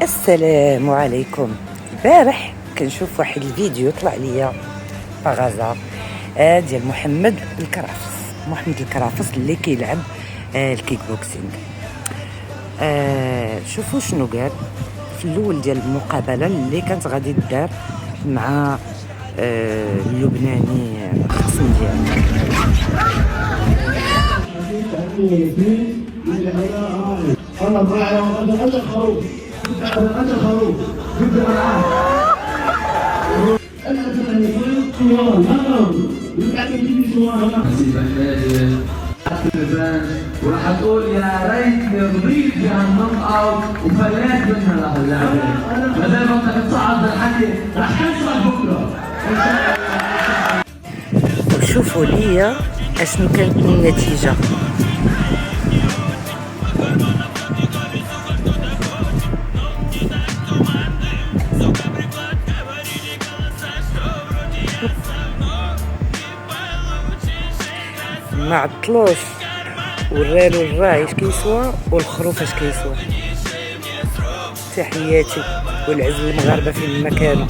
السلام عليكم. البارح كنشوف واحد الفيديو طلع ليا بغازا ديال محمد الكرافس اللي كيلعب الكيك بوكسينغ. شوفوا شنو قال في الاول ديال المقابله اللي كانت غادي تدار مع اللبناني الخصم ديالو. وراح تقول يا ريتني رضيت بهالنقطة وفليت منها لهاللعبة. ما دام بدك تصعد بالحكي رح تسمع بكره. وشوفوا ليا اشنو كانت النتيجه. ما عطلوش ورالو الراعي اش كيسوى والخروف اش كيسوى. تحياتي والعز المغاربه في مكانه.